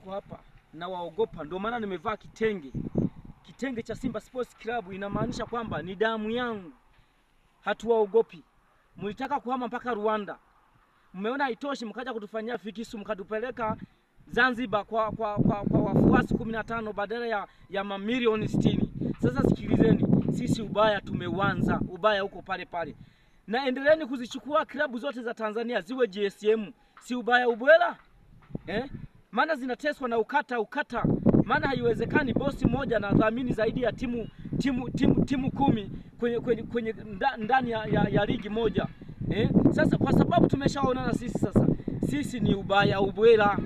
niko hapa na waogopa, ndio maana nimevaa kitenge. Kitenge cha Simba Sports Club inamaanisha kwamba ni damu yangu. Hatuwaogopi. Mlitaka kuhama mpaka Rwanda. Mmeona haitoshi, mkaja kutufanyia fikisu, mkatupeleka Zanzibar kwa wafuasi 15 badala ya mamilioni 60. Sasa sikilizeni, sisi ubaya tumeuanza, ubaya huko pale pale. Na endeleeni kuzichukua klabu zote za Tanzania ziwe GSM, si ubaya ubwela? Maana zinateswa na ukata. Maana haiwezekani bosi moja na dhamini zaidi ya timu 10 kwenye ndani ya ligi moja. Sasa kwa sababu tumeshaonana sisi ni ubaya ubwela.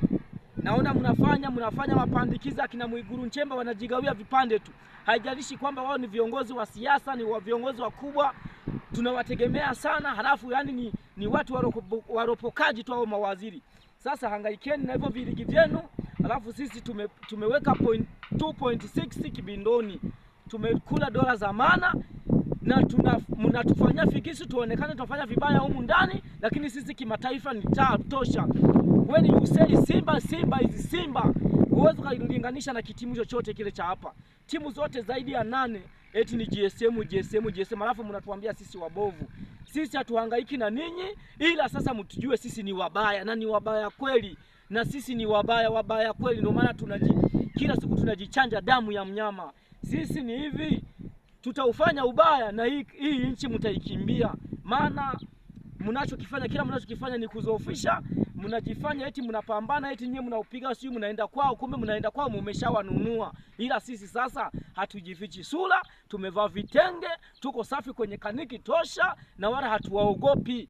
Naona mnafanya mapandikiza, akina Mwigulu Nchemba wanajigawia vipande tu. Haijalishi kwamba wao ni viongozi wa siasa, ni viongozi wakubwa, tunawategemea sana, halafu yani ni watu waropokaji tu au mawaziri. Sasa hangaikeni na hivyo viligi vyenu, halafu sisi tumeweka 2.6 kibindoni. Tumekula dola za maana na mnatufanyia fikisu tuonekane tunafanya vibaya humu ndani, lakini sisi kimataifa ni taa tosha. When you say Simba is Simba, huwezi kulinganisha na kitimu chochote kile cha hapa. Timu zote zaidi ya 8 eti ni GSM, alafu mnatuambia sisi wabovu. Sisi hatuhangaiki na ninyi, ila sasa mtujue sisi ni wabaya, na ni wabaya kweli. Na sisi ni wabaya kweli, ndio maana kila siku tunajichanja damu ya mnyama. Sisi ni hivi, tutaufanya ubaya na hii nchi mtaikimbia. Maana kila mnachokifanya ni kuzoofisha. Mnajifanya eti mnapambana, eti nyinyi mnaupiga siyo mnaenda kwao, kumbe mnaenda kwao mmeshawanunua. Ila sisi sasa hatujifichi sura, tumevaa vitenge, tuko safi kwenye kaniki tosha, na wala hatuwaogopi.